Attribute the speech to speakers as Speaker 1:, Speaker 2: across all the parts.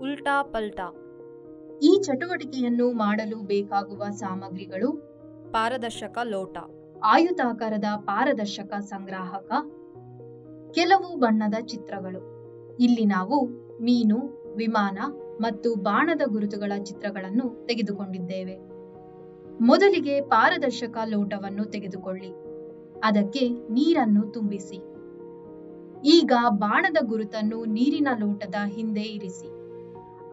Speaker 1: ಉಲ್ಟಾ ಪಲ್ಟಾ.
Speaker 2: ಈ ಚಟುವಟಿಕೆಯನ್ನು ಮಾಡಲು ಬೇಕಾಗುವ ಸಾಮಗ್ರಿಗಳು:
Speaker 1: ಪಾರದರ್ಶಕ ಲೋಟ,
Speaker 2: ಆಯತಾಕಾರದ ಪಾರದರ್ಶಕ ಸಂಗ್ರಾಹಕ, ಕೆಲವು ಬಣ್ಣದ ಚಿತ್ರಗಳು. ಇಲ್ಲಿ ನಾವು ಮೀನು, ವಿಮಾನ ಮತ್ತು ಬಾಣದ ಗುರುತುಗಳ ಚಿತ್ರಗಳನ್ನು ತೆಗೆದುಕೊಂಡಿದ್ದೇವೆ. ಮೊದಲಿಗೆ ಪಾರದರ್ಶಕ ಲೋಟವನ್ನು ತೆಗೆದುಕೊಳ್ಳಿ. ಅದಕ್ಕೆ ನೀರನ್ನು ತುಂಬಿಸಿ. ಈಗ ಬಾಣದ ಗುರುತನ್ನು ನೀರಿನ ಲೋಟದ ಹಿಂದೆ ಇರಿಸಿ.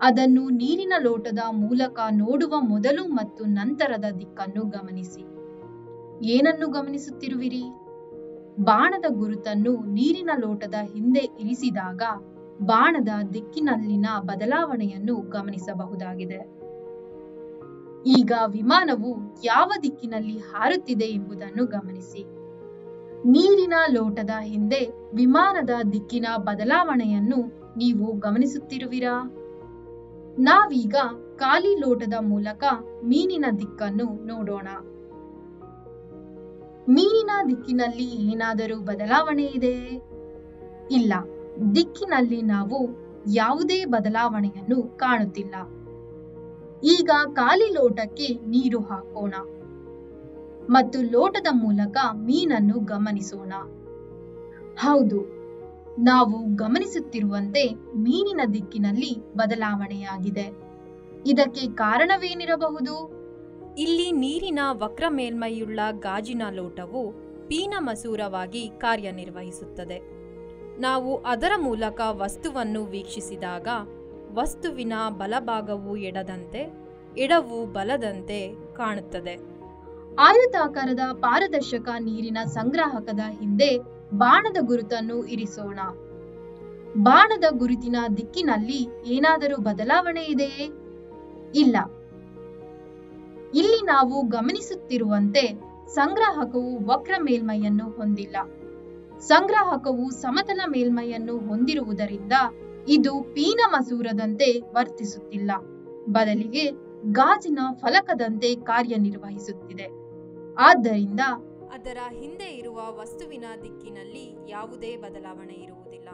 Speaker 2: ಅದನ್ನು ನೀರಿನ ಲೋಟದ ಮೂಲಕ ನೋಡುವ ಮೊದಲು ಮತ್ತು ನಂತರದ ದಿಕ್ಕನ್ನು ಗಮನಿಸಿ. ಏನನ್ನು ಗಮನಿಸುತ್ತಿರುವಿರಿ? ಬಾಣದ ಗುರುತನ್ನು ನೀರಿನ ಲೋಟದ ಹಿಂದೆ ಇರಿಸಿದಾಗ ಬಾಣದ ದಿಕ್ಕಿನಲ್ಲಿನ ಬದಲಾವಣೆಯನ್ನು ಗಮನಿಸಬಹುದಾಗಿದೆ. ಈಗ ವಿಮಾನವು ಯಾವ ದಿಕ್ಕಿನಲ್ಲಿ ಹಾರುತ್ತಿದೆ ಎಂಬುದನ್ನು ಗಮನಿಸಿ. ನೀರಿನ ಲೋಟದ ಹಿಂದೆ ವಿಮಾನದ ದಿಕ್ಕಿನ ಬದಲಾವಣೆಯನ್ನು ನೀವು ಗಮನಿಸುತ್ತಿರುವಿರಾ? ನಾವೀಗ ಖಾಲಿ ಲೋಟದ ಮೂಲಕ ಮೀನಿನ ದಿಕ್ಕನ್ನು ನೋಡೋಣ. ಮೀನಿನ ದಿಕ್ಕಿನಲ್ಲಿ ಏನಾದರೂ ಬದಲಾವಣೆ ಇದೆಯೇ? ಇಲ್ಲ, ದಿಕ್ಕಿನಲ್ಲಿ ನಾವು ಯಾವುದೇ ಬದಲಾವಣೆಯನ್ನು ಕಾಣುತ್ತಿಲ್ಲ. ಈಗ ಖಾಲಿ ಲೋಟಕ್ಕೆ ನೀರು ಹಾಕೋಣ ಮತ್ತು ಲೋಟದ ಮೂಲಕ ಮೀನನ್ನು ಗಮನಿಸೋಣ. ಹೌದು, ನಾವು ಗಮನಿಸುತ್ತಿರುವಂತೆ ಮೀನಿನ ದಿಕ್ಕಿನಲ್ಲಿ ಬದಲಾವಣೆಯಾಗಿದೆ. ಇದಕ್ಕೆ ಕಾರಣವೇನಿರಬಹುದು?
Speaker 1: ಇಲ್ಲಿ ನೀರಿನ ವಕ್ರ ಮೇಲ್ಮೈಯುಳ್ಳ ಗಾಜಿನ ಲೋಟವು ಪೀನಮಸೂರವಾಗಿ ಕಾರ್ಯನಿರ್ವಹಿಸುತ್ತದೆ. ನಾವು ಅದರ ಮೂಲಕ ವಸ್ತುವನ್ನು ವೀಕ್ಷಿಸಿದಾಗ ವಸ್ತುವಿನ ಬಲಭಾಗವು ಎಡದಂತೆ, ಎಡವು ಬಲದಂತೆ ಕಾಣುತ್ತದೆ.
Speaker 2: ಆಯತಾಕಾರದ ಪಾರದರ್ಶಕ ನೀರಿನ ಸಂಗ್ರಾಹಕದ ಹಿಂದೆ ಬಾಣದ ಗುರುತನ್ನು ಇರಿಸೋಣ. ಬಾಣದ ಗುರುತಿನ ದಿಕ್ಕಿನಲ್ಲಿ ಏನಾದರೂ ಬದಲಾವಣೆ ಇದೆಯೇ? ಇಲ್ಲ. ಇಲ್ಲಿ ನಾವು ಗಮನಿಸುತ್ತಿರುವಂತೆ ಸಂಗ್ರಾಹಕವು ವಕ್ರ ಮೇಲ್ಮೈಯನ್ನು ಹೊಂದಿಲ್ಲ. ಸಂಗ್ರಾಹಕವು ಸಮತಲ ಮೇಲ್ಮೈಯನ್ನು ಹೊಂದಿರುವುದರಿಂದ ಇದು ಪೀನಮಸೂರದಂತೆ ವರ್ತಿಸುತ್ತಿಲ್ಲ. ಬದಲಿಗೆ ಗಾಜಿನ ಫಲಕದಂತೆ ಕಾರ್ಯನಿರ್ವಹಿಸುತ್ತಿದೆ. ಆದ್ದರಿಂದ
Speaker 1: ಅದರ ಹಿಂದೆ ಇರುವ ವಸ್ತುವಿನ ದಿಕ್ಕಿನಲ್ಲಿ ಯಾವುದೇ ಬದಲಾವಣೆ ಇರುವುದಿಲ್ಲ.